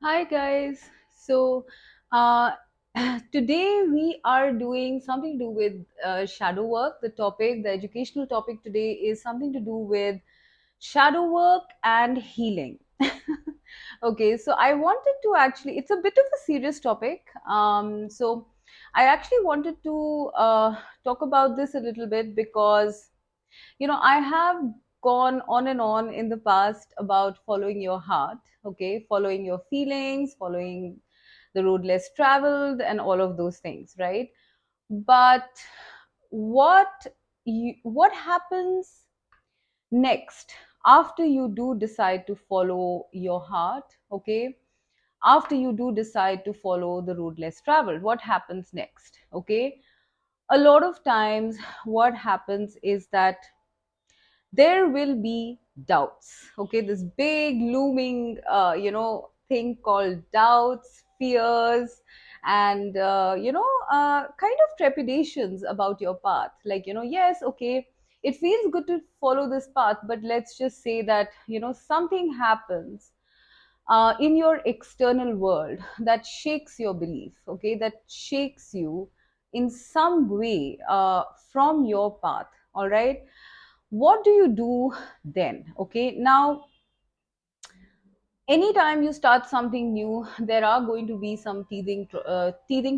Hi guys. So uh, today we are doing something to do with shadow work. The educational topic today is something to do with shadow work and healing. Okay, so I wanted to actually, it's a bit of a serious topic. So I actually wanted to talk about this a little bit because I have gone on and on in the past about following your heart, okay, following your feelings, following the road less traveled, and all of those things, right? But what happens next after you do decide to follow your heart, okay? After you do decide to follow the road less traveled, what happens next, okay? A lot of times, what happens is that there will be doubts, okay, this big looming thing called doubts, fears, and kind of trepidations about your path, like, yes, okay, it feels good to follow this path, but let's just say that something happens in your external world that shakes your belief, okay, that shakes you in some way from your path. All right, what do you do then? Okay, now anytime you start something new, there are going to be some teething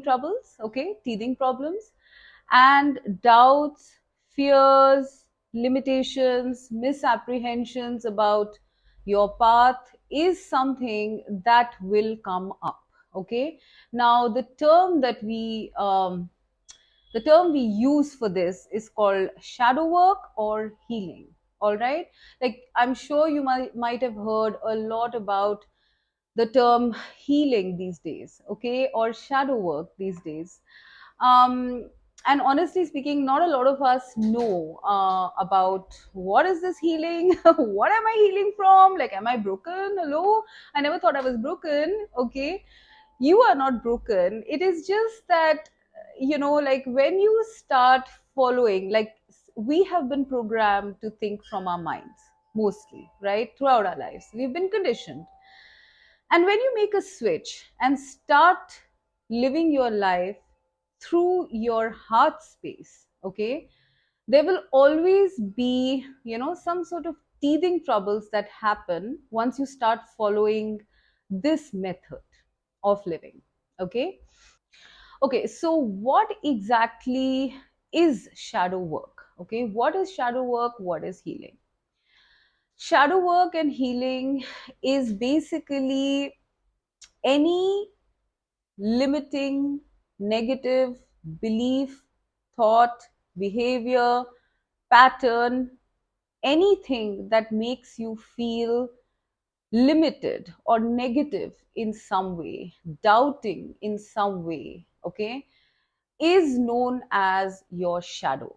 troubles, okay, teething problems, and doubts, fears, limitations, misapprehensions about your path is something that will come up. Okay, now the term we use for this is called shadow work or healing. All right, like, I'm sure you might have heard a lot about the term healing these days, okay, or shadow work these days. And honestly speaking, not a lot of us know about what is this healing. What am I healing from? Like, am I broken? Hello, I never thought I was broken. Okay, you are not broken. It is just that, like, when you start following, like, we have been programmed to think from our minds mostly, right? Throughout our lives we've been conditioned, and when you make a switch and start living your life through your heart space, okay, there will always be, some sort of teething troubles that happen once you start following this method of living. Okay. Okay. So, what exactly is shadow work? Okay. What is shadow work? What is healing? Shadow work and healing is basically any limiting, negative belief, thought, behavior, pattern, anything that makes you feel limited or negative in some way, doubting in some way, okay, is known as your shadow.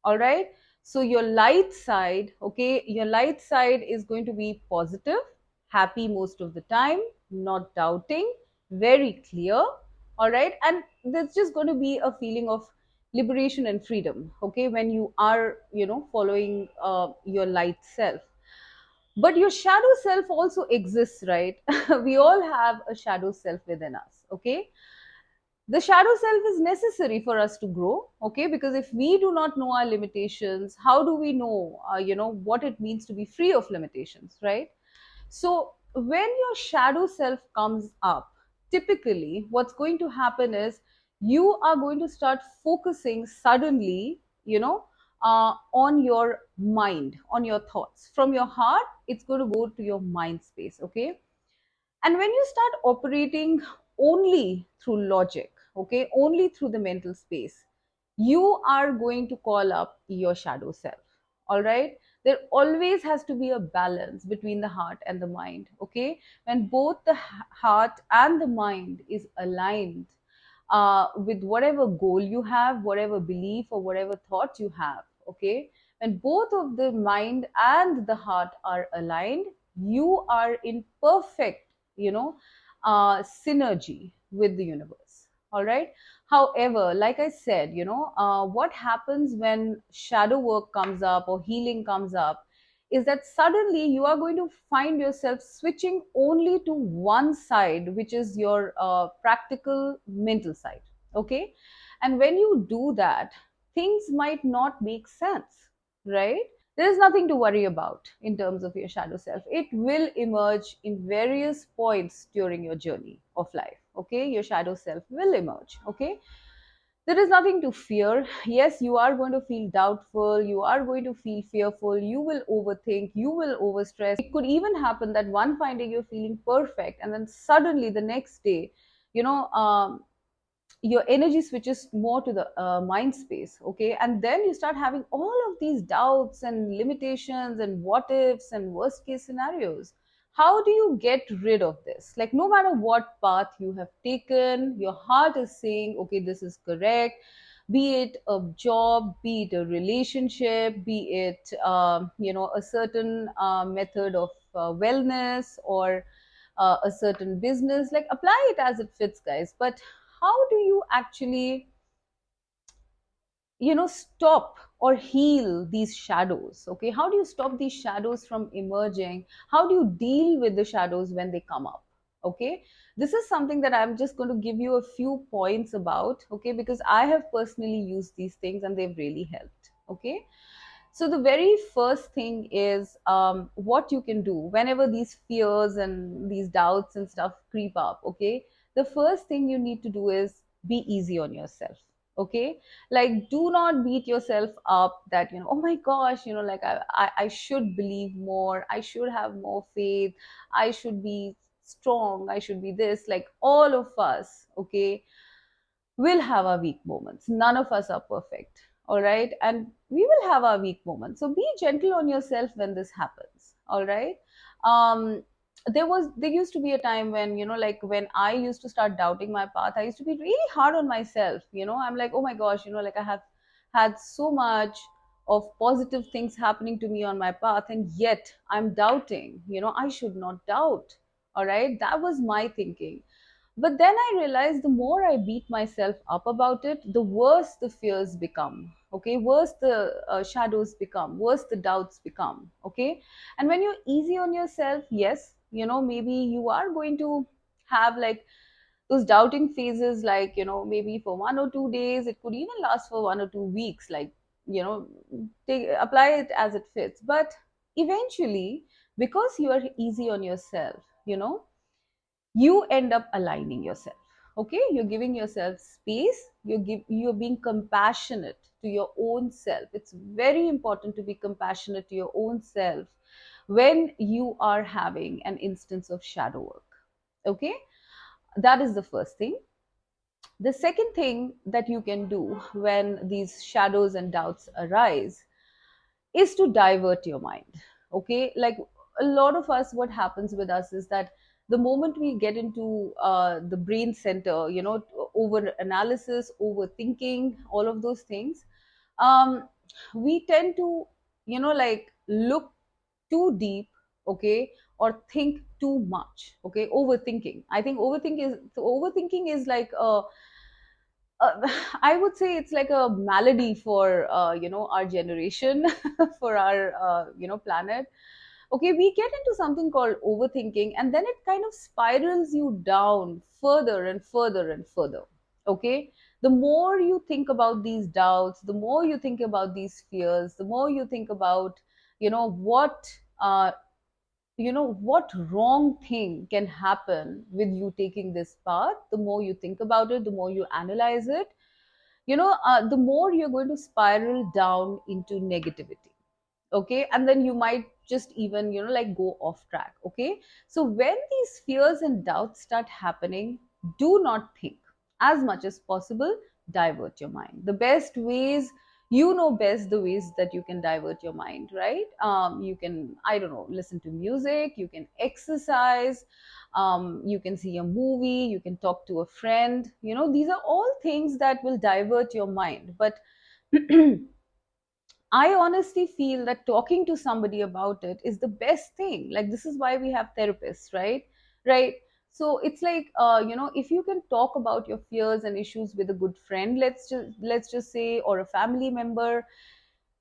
All right, so your light side, okay, your light side is going to be positive, happy most of the time, not doubting, very clear. All right, and there's just going to be a feeling of liberation and freedom, okay, when you are, following your light self. But your shadow self also exists, right? We all have a shadow self within us, okay. The shadow self is necessary for us to grow, okay, because if we do not know our limitations, how do we know, what it means to be free of limitations, right? So when your shadow self comes up, typically what's going to happen is you are going to start focusing suddenly, on your mind, on your thoughts. From your heart, it's going to go to your mind space, okay? And when you start operating only through logic, okay, only through the mental space, you are going to call up your shadow self. All right. There always has to be a balance between the heart and the mind. Okay. When both the heart and the mind is aligned with whatever goal you have, whatever belief or whatever thought you have, okay, when both of the mind and the heart are aligned, you are in perfect, synergy with the universe. All right. However, like I said, what happens when shadow work comes up or healing comes up is that suddenly you are going to find yourself switching only to one side, which is your practical mental side. Okay. And when you do that, things might not make sense, right? There is nothing to worry about in terms of your shadow self. It will emerge in various points during your journey of life. Okay. Your shadow self will emerge. Okay. There is nothing to fear. Yes, you are going to feel doubtful, you are going to feel fearful, you will overthink, you will overstress. It could even happen that one fine day you're feeling perfect, and then suddenly the next day, you know, your energy switches more to the mind space. Okay. And then you start having all of these doubts and limitations and what ifs and worst case scenarios. How do you get rid of this? Like, no matter what path you have taken, your heart is saying, okay, this is correct. Be it a job, be it a relationship, be it, a certain method of wellness, or a certain business, like apply it as it fits, guys. But how do you actually, stop or heal these shadows? Okay, how do you stop these shadows from emerging? How do you deal with the shadows when they come up? Okay, this is something that I'm just going to give you a few points about. Okay, because I have personally used these things and they've really helped. Okay. So the very first thing is, what you can do whenever these fears and these doubts and stuff creep up. Okay, the first thing you need to do is be easy on yourself. Okay, like, do not beat yourself up that, oh my gosh, like, I should believe more, I should have more faith, I should be strong, I should be this. Like, all of us, okay, we'll have our weak moments. None of us are perfect. All right. And we will have our weak moments. So be gentle on yourself when this happens. All right. Um, there used to be a time when, like, when I used to start doubting my path, I used to be really hard on myself. I'm like, oh my gosh, like, I have had so much of positive things happening to me on my path, and yet I'm doubting. I should not doubt. All right. That was my thinking. But then I realized the more I beat myself up about it, the worse the fears become. Okay, worse the shadows become, worse the doubts become. Okay, and when you're easy on yourself, yes, maybe you are going to have like those doubting phases, like, maybe for 1 or 2 days. It could even last for 1 or 2 weeks. Like, apply it as it fits. But eventually, because you are easy on yourself, you end up aligning yourself. Okay, you're giving yourself space, you're being compassionate to your own self. It's very important to be compassionate to your own self when you are having an instance of shadow work. Okay, that is the first thing. The second thing that you can do when these shadows and doubts arise is to divert your mind. Okay, like, a lot of us, what happens with us is that the moment we get into the brain center, over analysis, overthinking, all of those things, um, we tend to, like, look too deep. Okay, or think too much. Okay, overthinking, I think overthinking is like a I would say it's like a malady for our generation, for our planet. Okay, we get into something called overthinking, and then it kind of spirals you down further and further and further. Okay, the more you think about these doubts, the more you think about these fears, the more you think about what what wrong thing can happen with you taking this path. The more you think about it, the more you analyze it, the more you're going to spiral down into negativity. Okay, and then you might just even like go off track. Okay, so when these fears and doubts start happening, do not think. As much as possible, divert your mind. The best ways, best the ways that you can divert your mind, right? You can, I don't know, listen to music, you can exercise, you can see a movie, you can talk to a friend. These are all things that will divert your mind. But I honestly feel that talking to somebody about it is the best thing. Like, this is why we have therapists, right? Right. So it's like, if you can talk about your fears and issues with a good friend, let's just say, or a family member,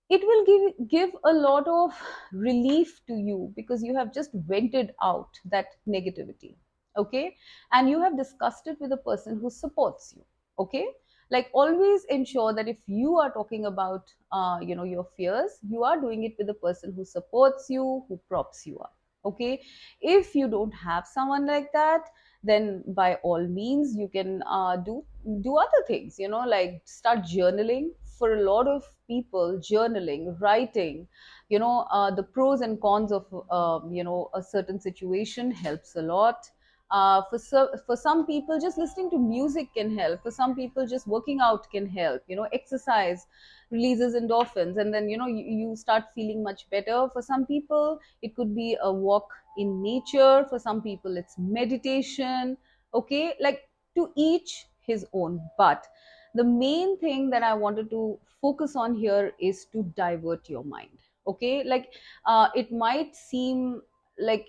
it will give a lot of relief to you because you have just vented out that negativity. Okay, and you have discussed it with a person who supports you. Okay, like always ensure that if you are talking about your fears, you are doing it with a person who supports you, who props you up. Okay, if you don't have someone like that, then by all means you can do other things, like start journaling. For a lot of people, journaling, writing, the pros and cons of a certain situation helps a lot. For some people, just listening to music can help. For some people, just working out can help. Exercise releases endorphins, and then you start feeling much better. For some people, it could be a walk in nature. For some people, it's meditation. Okay, like to each his own. But the main thing that I wanted to focus on here is to divert your mind. Okay, like it might seem like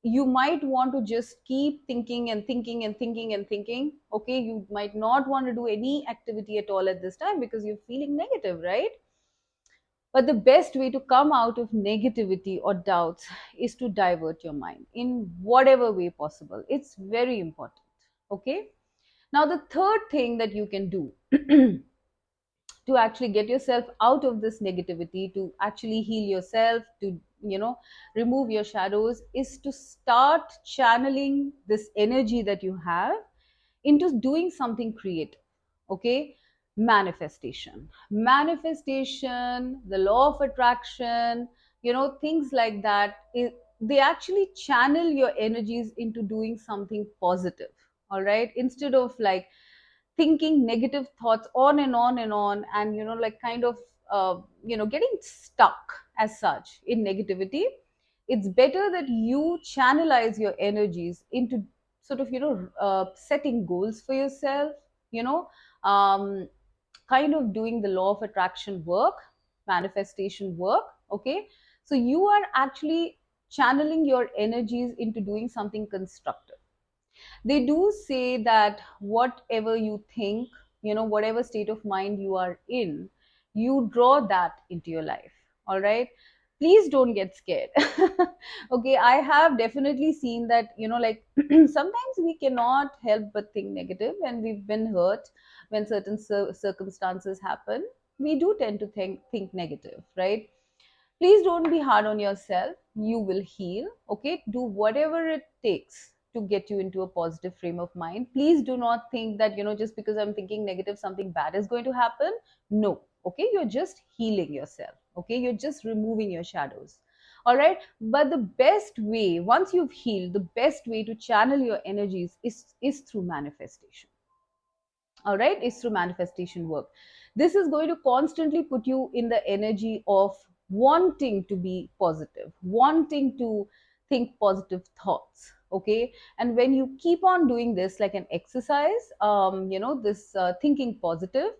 you might want to just keep thinking and thinking and thinking and thinking. Okay, you might not want to do any activity at all at this time because you're feeling negative, right? But the best way to come out of negativity or doubts is to divert your mind in whatever way possible. It's very important. Okay, now the third thing that you can do to actually get yourself out of this negativity, to actually heal yourself, to remove your shadows, is to start channeling this energy that you have into doing something creative. Okay, manifestation, the law of attraction, things like that, they actually channel your energies into doing something positive. All right, instead of like thinking negative thoughts on and on and on, and like kind of getting stuck as such in negativity. It's better that you channelize your energies into sort of setting goals for yourself, you know um, kind of doing the law of attraction work, manifestation work. Okay, so you are actually channeling your energies into doing something constructive. They do say that whatever you think, whatever state of mind you are in, you draw that into your life. All right, please don't get scared. Okay, I have definitely seen that, like sometimes we cannot help but think negative when we've been hurt, when certain circumstances happen. We do tend to think negative, right? Please don't be hard on yourself. You will heal. Okay, do whatever it takes to get you into a positive frame of mind. Please do not think that, just because I'm thinking negative, something bad is going to happen. No. Okay, you're just healing yourself. Okay, you're just removing your shadows. All right, but the best way, once you've healed, the best way to channel your energies is through manifestation. All right, is through manifestation work. This is going to constantly put you in the energy of wanting to be positive, wanting to think positive thoughts. Okay, and when you keep on doing this like an exercise, this thinking positive,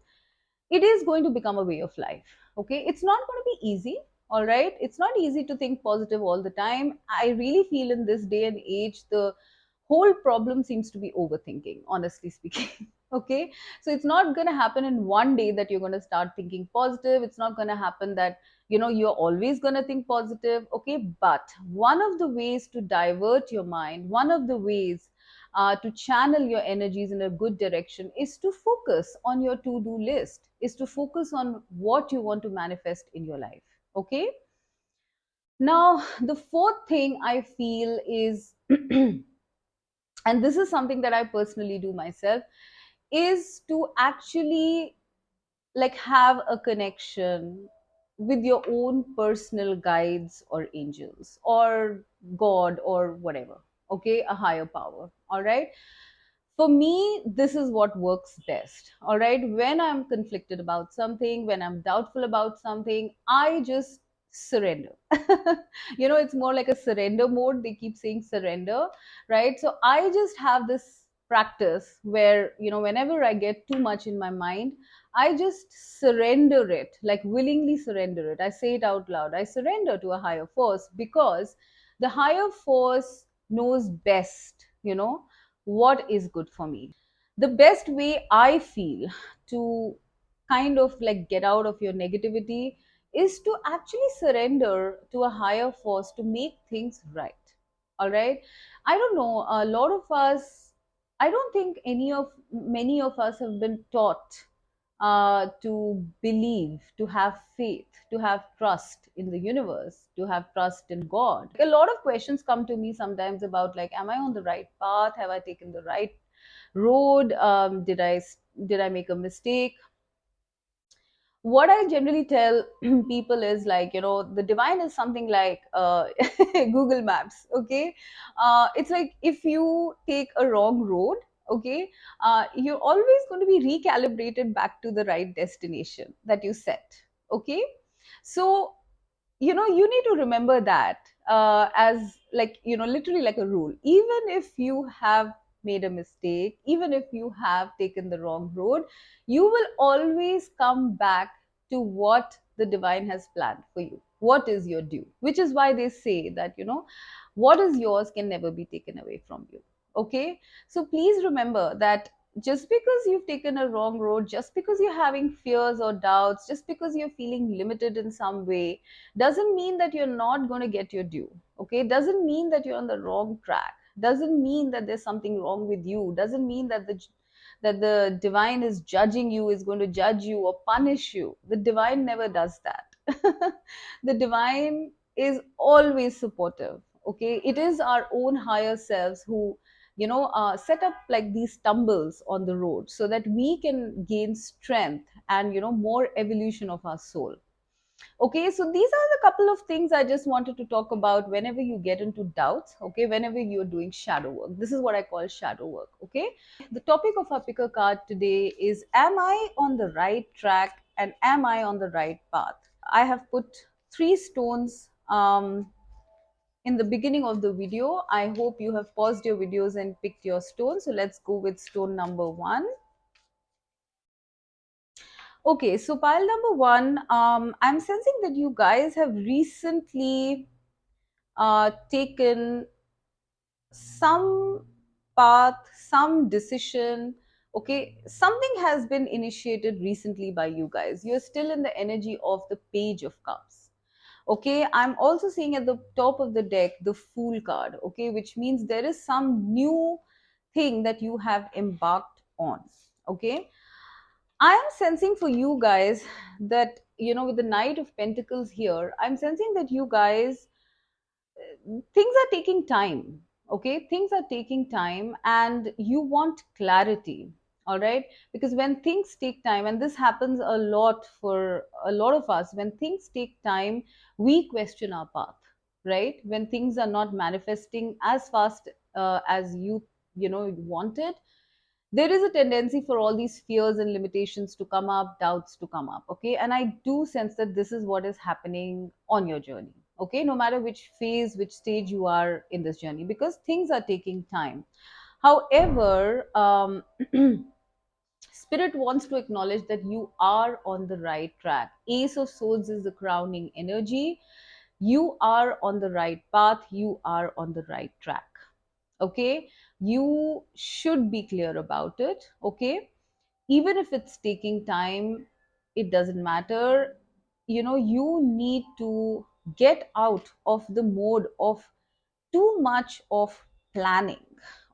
it is going to become a way of life. Okay, it's not going to be easy. All right, it's not easy to think positive all the time. I really feel in this day and age, the whole problem seems to be overthinking, honestly speaking. Okay, so it's not going to happen in one day that you're going to start thinking positive. It's not going to happen that you're always going to think positive. Okay, but one of the ways to divert your mind, one of the ways to channel your energies in a good direction, is to focus on your to-do list, is to focus on what you want to manifest in your life. Okay, now the fourth thing I feel is and this is something that I personally do myself, is to actually like have a connection with your own personal guides or angels or god or whatever. Okay, a higher power. All right, for me, this is what works best. All right, when I'm conflicted about something, when I'm doubtful about something, I just surrender. It's more like a surrender mode. They keep saying surrender, right? So I just have this practice where, whenever I get too much in my mind, I just surrender it, like willingly surrender it. I say it out loud. I surrender to a higher force because the higher force knows best, what is good for me. The best way I feel to kind of like get out of your negativity is to actually surrender to a higher force to make things right. All right. I don't know, a lot of us, I don't think many of us have been taught to believe, to have faith, to have trust in the universe, to have trust in God. A lot of questions come to me sometimes about, like, am I on the right path? Have I taken the right road? Did I make a mistake? What I generally tell people is, like, the divine is something like Google Maps. Okay, it's like if you take a wrong road, okay, you're always going to be recalibrated back to the right destination that you set. Okay, so you need to remember that as, like, literally like a rule. Even if you have made a mistake, even if you have taken the wrong road, you will always come back to what the divine has planned for you, what is your due, which is why they say that what is yours can never be taken away from you. Okay, so please remember that just because you've taken a wrong road, just because you're having fears or doubts, just because you're feeling limited in some way, doesn't mean that you're not going to get your due. Okay, doesn't mean that you're on the wrong track, doesn't mean that there's something wrong with you, doesn't mean that the divine is judging you, is going to judge you or punish you. The divine never does that. The divine is always supportive. Okay, it is our own higher selves who set up like these stumbles on the road so that we can gain strength and more evolution of our soul. Okay, so these are the couple of things I just wanted to talk about whenever you get into doubts. Okay, whenever you're doing shadow work, this is what I call shadow work. Okay, the topic of our picker card today is, am I on the right track and am I on the right path? I have put three stones in the beginning of the video. I hope you have paused your videos and picked your stone. So let's go with stone number one. Okay, so pile number one, I'm sensing that you guys have recently taken some path, some decision. Okay, something has been initiated recently by you guys. You're still in the energy of the Page of Cups. Okay, I'm also seeing at the top of the deck the Fool card. Okay, which means there is some new thing that you have embarked on. Okay, I am sensing for you guys that, with the Knight of Pentacles here, I'm sensing that you guys, things are taking time. Okay, things are taking time and you want clarity. All right, because when things take time, and this happens a lot for a lot of us, when things take time, we question our path, right? When things are not manifesting as fast as you wanted, there is a tendency for all these fears and limitations to come up, doubts to come up. Okay, and I do sense that this is what is happening on your journey. Okay, no matter which phase, which stage you are in this journey, because things are taking time. However, spirit wants to acknowledge that you are on the right track. Ace of Swords is the crowning energy. You are on the right path, you are on the right track. Okay, you should be clear about it. Okay, even if it's taking time, it doesn't matter. You need to get out of the mode of too much of planning.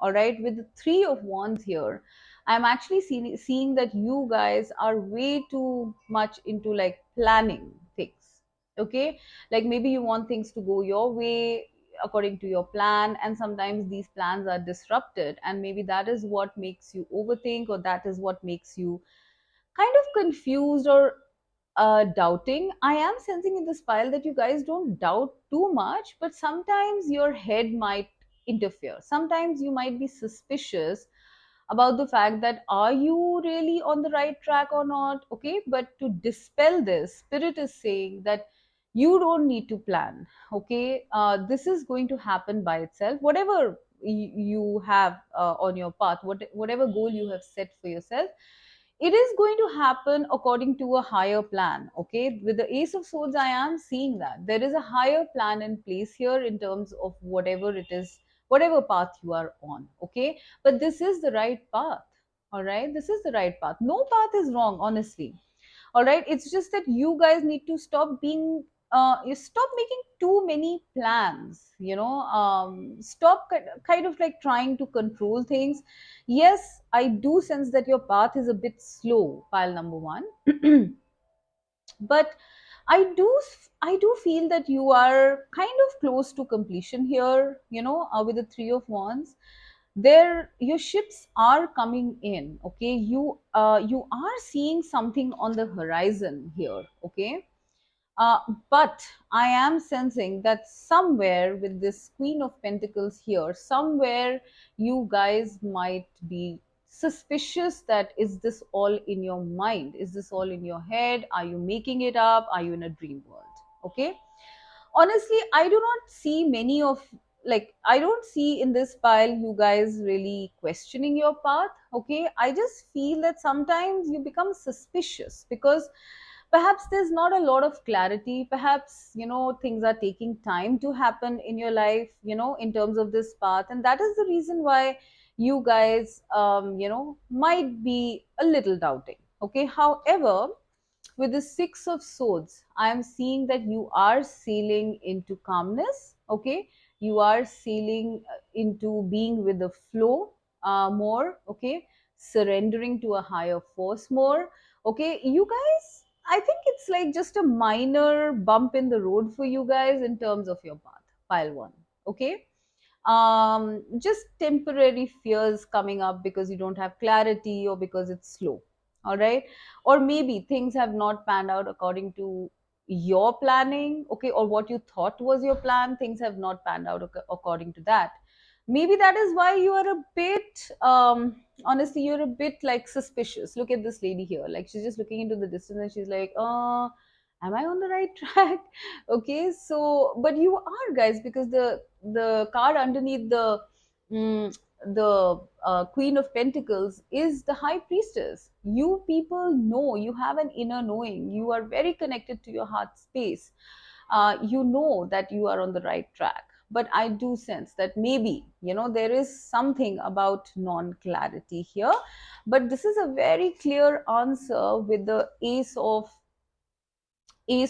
All right, with the Three of Wands here, I'm actually seeing that you guys are way too much into like planning things. Okay, like maybe you want things to go your way according to your plan, and sometimes these plans are disrupted, and maybe that is what makes you overthink, or that is what makes you kind of confused or doubting. I am sensing in this pile that you guys don't doubt too much, but sometimes your head might interfere. Sometimes you might be suspicious about the fact that, are you really on the right track or not? Okay, but to dispel this, spirit is saying that you don't need to plan. Okay, this is going to happen by itself. Whatever you have on your path, whatever goal you have set for yourself, it is going to happen according to a higher plan. Okay, with the Ace of Swords, I am seeing that there is a higher plan in place here in terms of whatever it is, whatever path you are on. Okay, but this is the right path. All right, this is the right path. No path is wrong, honestly. All right, it's just that you guys need to stop being you stop making too many plans, stop kind of like trying to control things. Yes, I do sense that your path is a bit slow, pile number one. But I do feel that you are kind of close to completion here, with the three of wands. There, your ships are coming in, okay. You are seeing something on the horizon here, okay. uh, but I am sensing that somewhere with this Queen of Pentacles here, somewhere you guys might be suspicious that is this all in your mind? Is this all in your head? Are you making it up? Are you in a dream world? Okay. Honestly, I do not see many of, like, I don't see in this pile you guys really questioning your path, okay. I just feel that sometimes you become suspicious because perhaps there's not a lot of clarity. Perhaps, things are taking time to happen in your life, in terms of this path, and that is the reason why you guys might be a little doubting, okay. However, with the Six of Swords, I am seeing that you are sailing into calmness, okay. You are sailing into being with the flow more, okay. Surrendering to a higher force more, okay. You guys, I think it's like just a minor bump in the road for you guys in terms of your path, pile one, okay. Just temporary fears coming up because you don't have clarity or because it's slow. All right. Or maybe things have not panned out according to your planning, okay, or what you thought was your plan. Things have not panned out according to that. Maybe that is why you are a bit, honestly, you're a bit like suspicious. Look at this lady here. Like, she's just looking into the distance and she's like, am I on the right track? Okay. So, but you are, guys, because the card underneath mm, the Queen of Pentacles is the High Priestess. You people know, you have an inner knowing. You are very connected to your heart space. You know that you are on the right track. But I do sense that maybe, there is something about non clarity here. But this is a very clear answer with the Ace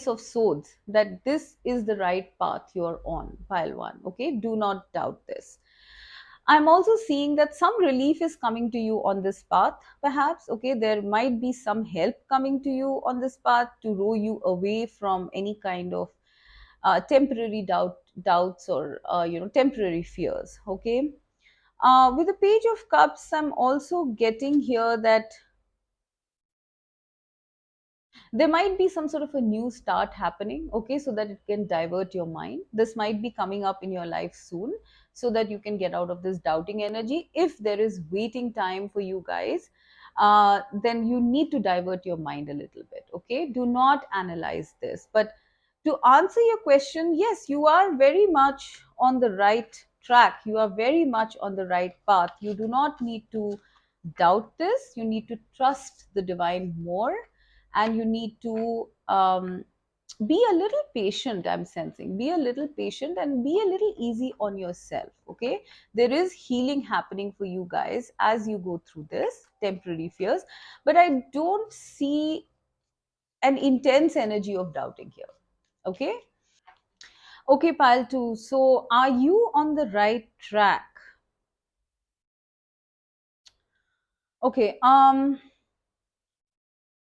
of Swords, that this is the right path you're on, pile one. Okay, do not doubt this. I'm also seeing that some relief is coming to you on this path, perhaps. Okay, there might be some help coming to you on this path to row you away from any kind of temporary doubts or temporary fears. Okay, with the Page of Cups, I'm also getting here that there might be some sort of a new start happening, okay, so that it can divert your mind. This might be coming up in your life soon, so that you can get out of this doubting energy. If there is waiting time for you guys, then you need to divert your mind a little bit, okay. Do not analyze this. But to answer your question, yes, you are very much on the right track. You are very much on the right path. You do not need to doubt this. You need to trust the divine more, and you need to be a little patient. I'm sensing, be a little patient and be a little easy on yourself, okay. There is healing happening for you guys as you go through this temporary fears, but I don't see an intense energy of doubting here, okay. Okay, pile 2, so are you on the right track? Okay,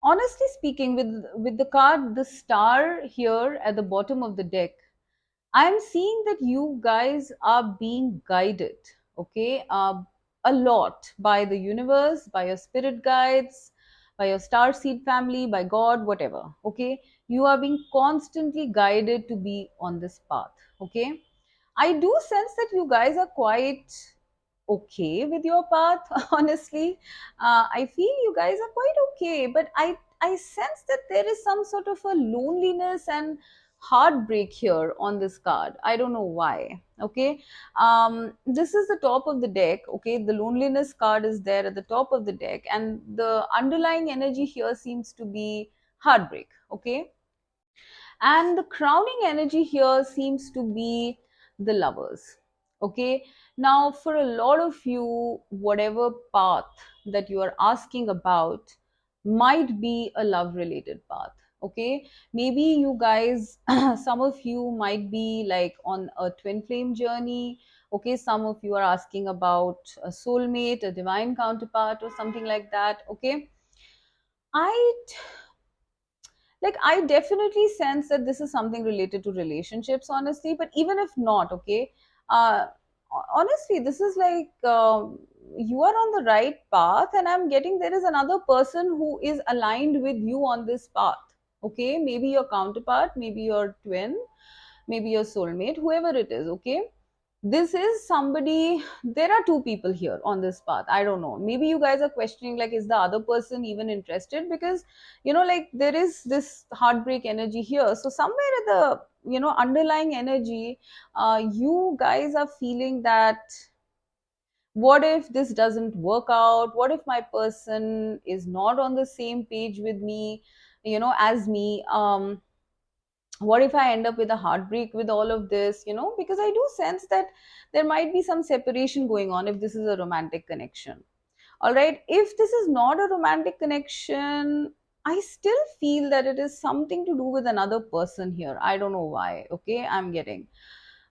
honestly speaking, with the card the star here at the bottom of the deck, I'm seeing that you guys are being guided, okay, a lot by the universe, by your spirit guides, by your star seed family, by God, whatever, okay. You are being constantly guided to be on this path, okay. I do sense that you guys are quite okay with your path. Honestly, I feel you guys are quite okay, but I sense that there is some sort of a loneliness and heartbreak here on this card. I don't know why, okay. This is the top of the deck, okay. The loneliness card is there at the top of the deck, and the underlying energy here seems to be heartbreak, okay. And the crowning energy here seems to be the Lovers. Okay. Now, for a lot of you, whatever path that you are asking about, might be a love related path. Okay, maybe you guys some of you might be like on a twin flame journey. Okay, some of you are asking about a soulmate, a divine counterpart, or something like that. Okay, I I definitely sense that this is something related to relationships, honestly. But even if not, okay, uh honestly, this is you are on the right path, and I'm getting there is another person who is aligned with you on this path. Okay, maybe your counterpart, maybe your twin, maybe your soulmate, whoever it is. Okay, this is somebody. There are two people here on this path. I don't know, maybe you guys are questioning, like, is the other person even interested? Because there is this heartbreak energy here. So somewhere at the underlying energy, you guys are feeling that, what if this doesn't work out? What if my person is not on the same page with me, as me? What if I end up with a heartbreak with all of this? Because I do sense that there might be some separation going on if this is a romantic connection. All right, if this is not a romantic connection, I still feel that it is something to do with another person here. I don't know why. Okay, I'm getting,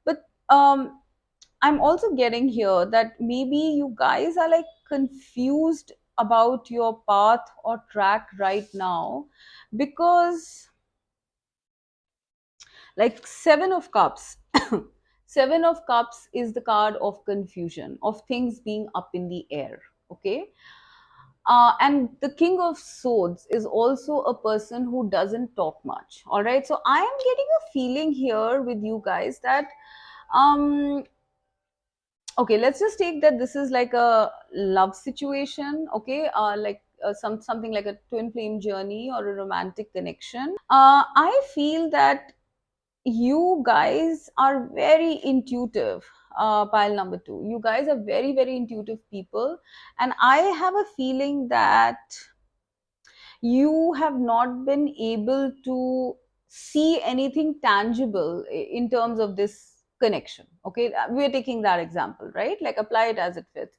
but I'm also getting here that maybe you guys are like confused about your path or track right now, because like Seven of Cups. Seven of Cups is the card of confusion, of things being up in the air. Okay, and the King of Swords is also a person who doesn't talk much. All right, so I am getting a feeling here with you guys that, um okay, let's just take that this is like a love situation. Okay, something like a twin flame journey or a romantic connection. I feel that you guys are very intuitive. Pile number two, you guys are very, very intuitive people, and I have a feeling that you have not been able to see anything tangible in terms of this connection. Okay, we're taking that example, right? Like, apply it as it fits.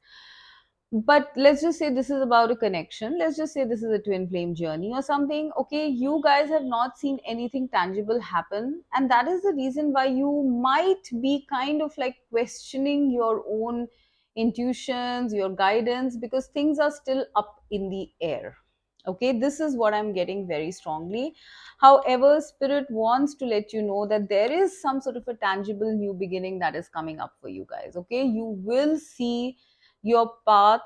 But let's just say this is about a connection. Let's just say this is a twin flame journey or something. Okay, you guys have not seen anything tangible happen, and that is the reason why you might be kind of like questioning your own intuitions, your guidance, because things are still up in the air. Okay, this is what I'm getting very strongly. However, spirit wants to let you know that there is some sort of a tangible new beginning that is coming up for you guys. Okay, you will see your path,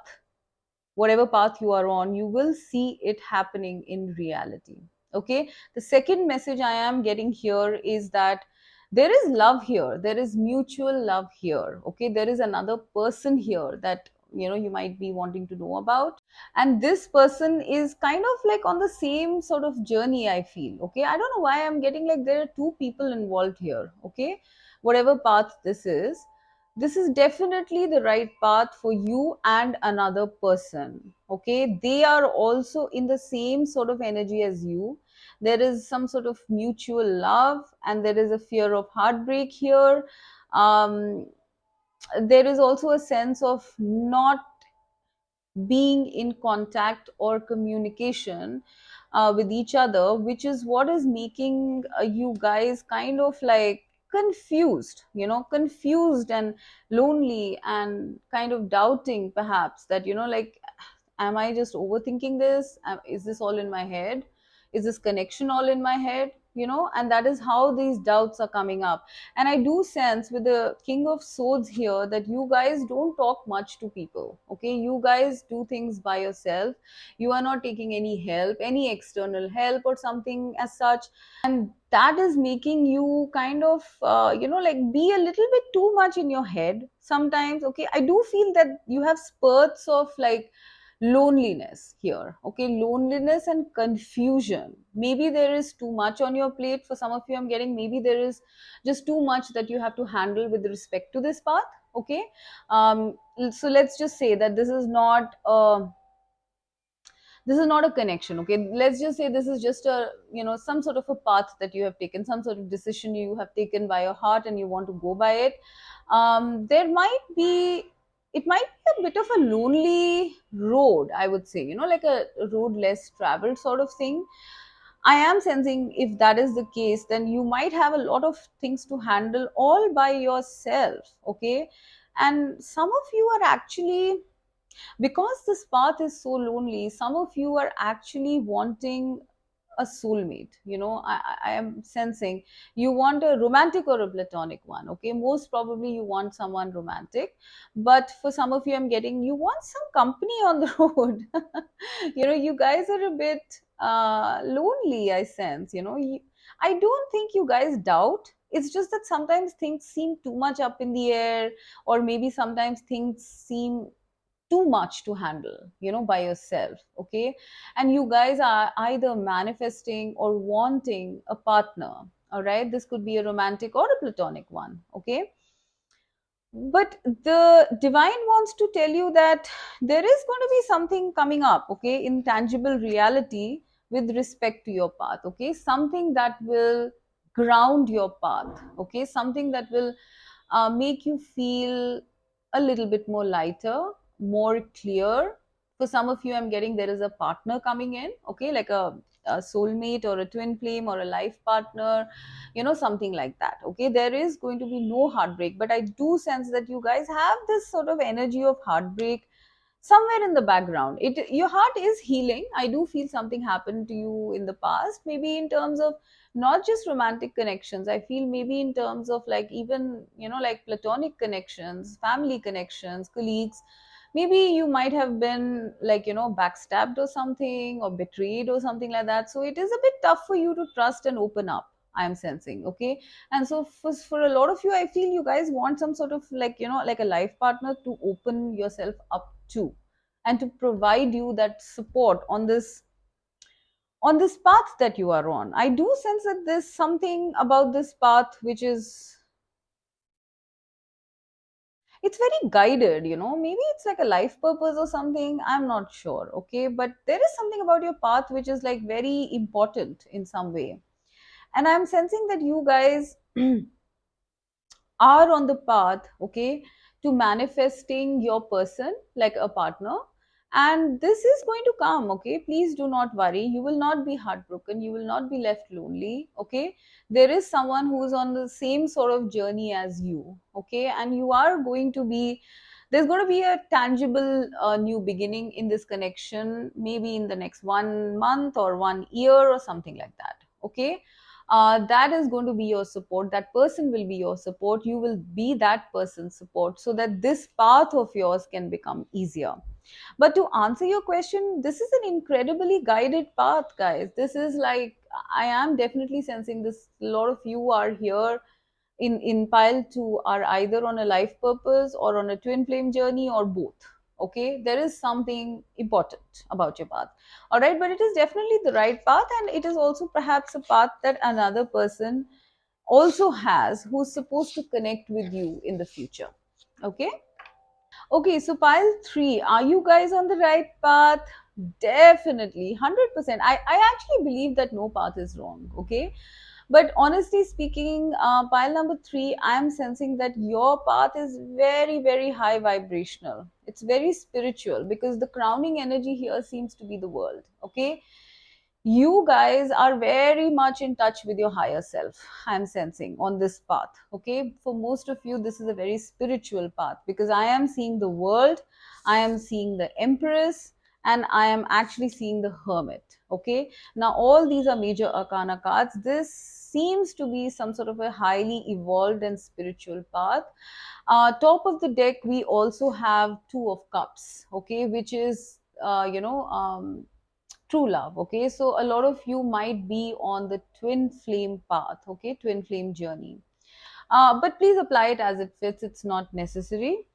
whatever path you are on, you will see it happening in reality. Okay, the second message I am getting here is that there is love here, there is mutual love here. Okay, there is another person here that you might be wanting to know about, and this person is kind of like on the same sort of journey, I feel. Okay, I don't know why I'm getting like there are two people involved here. Okay, whatever path this is definitely the right path for you and another person. Okay, they are also in the same sort of energy as you. There is some sort of mutual love, and there is a fear of heartbreak here. um, there is also a sense of not being in contact or communication with each other, which is what is making you guys kind of like confused, confused and lonely, and kind of doubting perhaps that, am I just overthinking this? Is this all in my head? Is this connection all in my head? And that is how these doubts are coming up. And I do sense with the King of Swords here that you guys don't talk much to people. Okay, you guys do things by yourself. You are not taking any help, any external help or something as such. And that is making you kind of, be a little bit too much in your head sometimes. Okay, I do feel that you have spurts of like loneliness here. Okay, loneliness and confusion. Maybe there is too much on your plate for some of you, I'm getting. Maybe there is just too much that you have to handle with respect to this path. Okay, so let's just say that this is not a connection. Okay, let's just say this is just a, some sort of a path that you have taken, some sort of decision you have taken by your heart, and you want to go by it. There might be it might be a bit of a lonely road, I would say, like a road less traveled sort of thing. I am sensing if that is the case, then you might have a lot of things to handle all by yourself. Okay. And some of you are actually, because this path is so lonely, some of you are actually wanting a soulmate. I am sensing you want a romantic or a platonic one. Okay, most probably you want someone romantic, but for some of you I'm getting you want some company on the road. You guys are a bit lonely, I sense. I don't think you guys doubt. It's just that sometimes things seem too much up in the air, or maybe sometimes things seem too much to handle, by yourself. Okay. And you guys are either manifesting or wanting a partner. All right, this could be a romantic or a platonic one. Okay. But the divine wants to tell you that there is going to be something coming up, okay, in tangible reality, with respect to your path. Okay, something that will ground your path. Okay, something that will make you feel a little bit more lighter, more clear. For some of you, I'm getting there is a partner coming in, okay, like a soulmate or a twin flame or a life partner, something like that. Okay, there is going to be no heartbreak, but I do sense that you guys have this sort of energy of heartbreak somewhere in the background. Your heart is healing. I do feel something happened to you in the past, maybe in terms of not just romantic connections. I feel maybe in terms of like even like platonic connections, family connections, colleagues. Maybe you might have been like backstabbed or something, or betrayed or something like that, so it is a bit tough for you to trust and open up, I am sensing. Okay. And so for a lot of you, I feel you guys want some sort of like like a life partner to open yourself up to, and to provide you that support on this path that you are on. I do sense that there's something about this path which is, it's very guided. Maybe it's like a life purpose or something, I'm not sure. Okay, but there is something about your path which is like very important in some way. And I'm sensing that you guys are on the path, okay, to manifesting your person like a partner. And this is going to come. Okay, please do not worry, you will not be heartbroken, you will not be left lonely. Okay, there is someone who is on the same sort of journey as you. Okay, and you are going to be, there's going to be a tangible new beginning in this connection, maybe in the next 1 month or 1 year or something like that. Okay, that is going to be your support. That person will be your support. You will be that person's support, so that this path of yours can become easier. But to answer your question, this is an incredibly guided path, guys. This is like, I am definitely sensing this. A lot of you are here in pile 2 are either on a life purpose or on a twin flame journey, or both. Okay, there is something important about your path. All right, but it is definitely the right path, and it is also perhaps a path that another person also has, who's supposed to connect with you in the future. Okay. Okay, so pile 3, are you guys on the right path? Definitely, 100%. I actually believe that no path is wrong. Okay, but honestly speaking, pile number 3, I am sensing that your path is very, very high vibrational. It's very spiritual, because the crowning energy here seems to be the world. Okay, you guys are very much in touch with your higher self, I'm sensing, on this path. Okay, for most of you this is a very spiritual path, because I am seeing the world, I am seeing the empress, and I am actually seeing the hermit. Okay, now all these are major arcana cards. This seems to be some sort of a highly evolved and spiritual path. Top of the deck we also have two of cups. Okay, which is true love. Okay, so a lot of you might be on the twin flame path. Okay, twin flame journey. But please apply it as it fits, it's not necessary.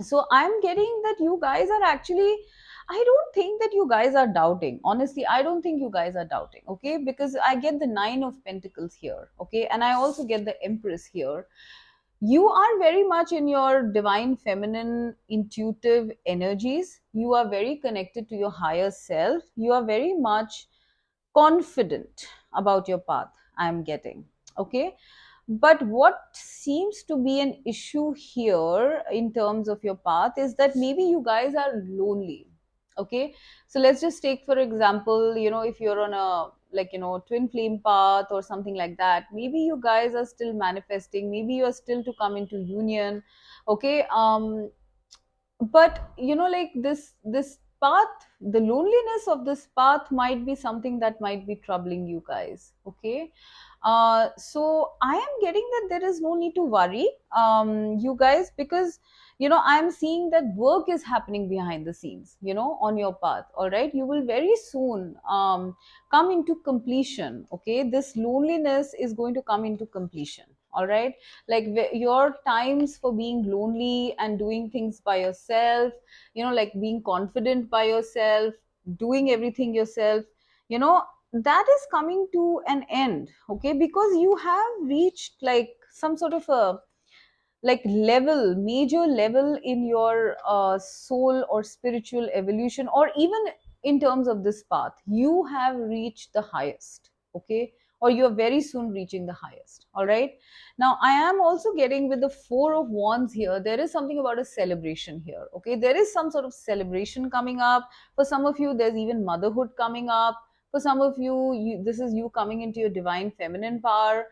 So I'm getting that you guys are actually, I don't think that you guys are doubting. Honestly, I don't think you guys are doubting. Okay, because I get the 9 of Pentacles here. Okay, and I also get the Empress here. You are very much in your divine feminine intuitive energies. You are very connected to your higher self. You are very much confident about your path, I am getting. Okay, But what seems to be an issue here in terms of your path is that maybe you guys are lonely. Okay, so let's just take for example, if you're on a, like, twin flame path or something like that, maybe you guys are still manifesting, maybe you are still to come into union. Okay, but like this path, the loneliness of this path might be something that might be troubling you guys. Okay, so I am getting that there is no need to worry, you guys, because I'm seeing that work is happening behind the scenes, on your path. All right, you will very soon come into completion. Okay, this loneliness is going to come into completion. All right, like your times for being lonely and doing things by yourself, like being confident by yourself, doing everything yourself, you know that is coming to an end. Okay, because you have reached like some sort of a, like, level, major level in your soul or spiritual evolution, or even in terms of this path, you have reached the highest. Okay, or you are very soon reaching the highest. All right, now I am also getting with the four of wands here, there is something about a celebration here. Okay, there is some sort of celebration coming up. For some of you, there's even motherhood coming up. For some of you, this is you coming into your divine feminine power.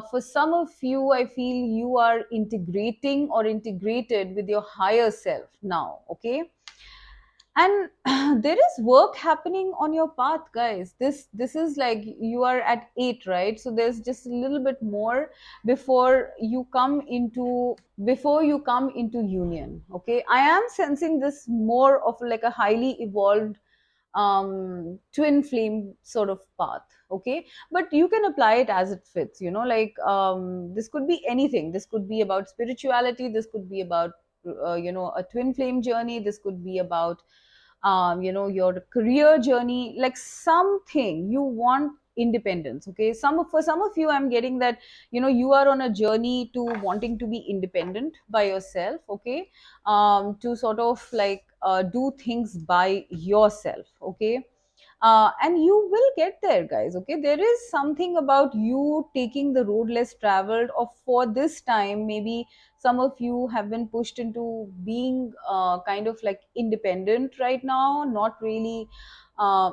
For some of you, I feel you are integrating or integrated with your higher self now. Okay, and there is work happening on your path, guys. This is like you are at 8, right? So there's just a little bit more before you come into union. Okay, I am sensing this more of like a highly evolved twin flame sort of path. Okay, but you can apply it as it fits, like this could be anything. This could be about spirituality, this could be about a twin flame journey, this could be about your career journey, like something you want independence. Okay, for some of you, I'm getting that you are on a journey to wanting to be independent by yourself. Okay, to sort of like do things by yourself. Okay, and you will get there, guys. Okay, there is something about you taking the road less traveled, or for this time maybe some of you have been pushed into being kind of like independent right now, not really uh,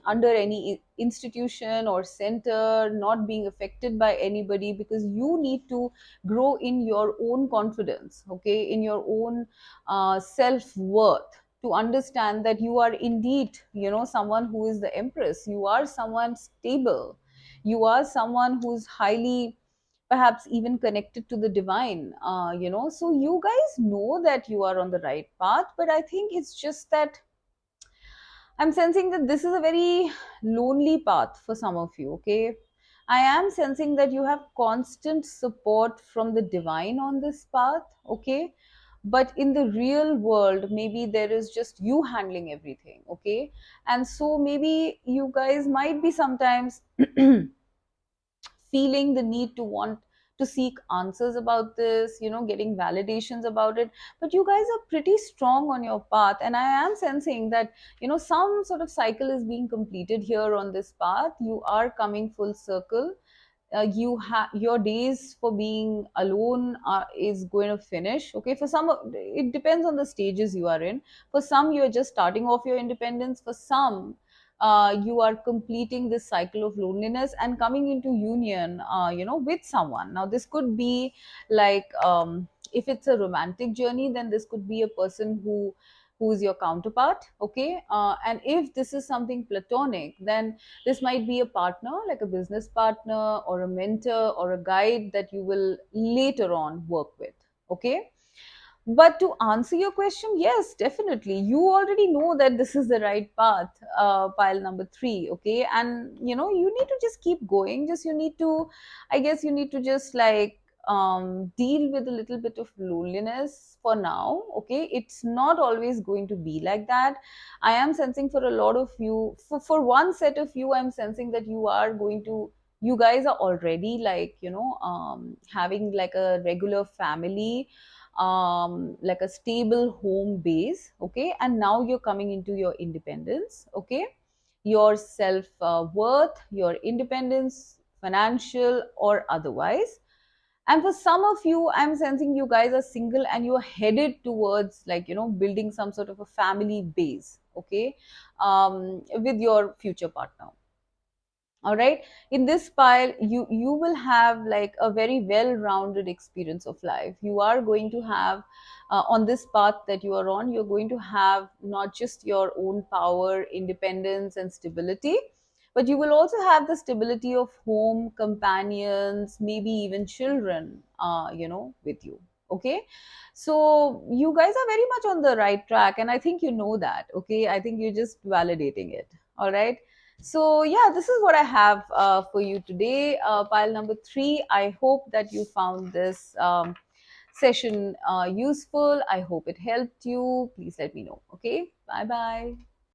under any institution or center, not being affected by anybody, because you need to grow in your own confidence. Okay, in your own self-worth, to understand that you are indeed someone who is the empress, you are someone stable, you are someone who's highly perhaps even connected to the divine. So you guys know that you are on the right path, but I think it's just that I'm sensing that this is a very lonely path for some of you. Okay, I am sensing that you have constant support from the divine on this path. Okay, but in the real world, maybe there is just you handling everything. Okay, and so maybe you guys might be sometimes feeling the need to want to seek answers about this, getting validations about it. But you guys are pretty strong on your path, and I am sensing that some sort of cycle is being completed here on this path. You are coming full circle. You have your days for being alone is going to finish. Okay, for some it depends on the stages you are in. For some, you are just starting off your independence. For some, you are completing this cycle of loneliness and coming into union with someone. Now this could be like, if it's a romantic journey, then this could be a person who is your counterpart. Okay, and if this is something platonic, then this might be a partner, like a business partner or a mentor or a guide that you will later on work with. Okay, but to answer your question, yes, definitely. You already know that this is the right path, pile number 3. Okay. And, you need to just keep going. Just you need to, I guess, you need to just like deal with a little bit of loneliness for now. Okay. It's not always going to be like that. I am sensing for a lot of you, for one set of you, I'm sensing that you guys are already like, having like a regular family, like a stable home base. Okay, and now you're coming into your independence. Okay, your self worth, your independence, financial or otherwise. And for some of you, I'm sensing you guys are single and you are headed towards, like, building some sort of a family base, okay, with your future partner. All right, in this pile, you will have like a very well rounded experience of life. You are going to have, on this path that you are on, you're going to have not just your own power, independence and stability, but you will also have the stability of home, companions, maybe even children, with you. Okay, so you guys are very much on the right track, and I think you know that. Okay, I think you're just validating it. All right, so yeah, this is what I have for you today, pile number 3. I hope that you found this session useful. I hope it helped you. Please let me know. Okay, bye bye.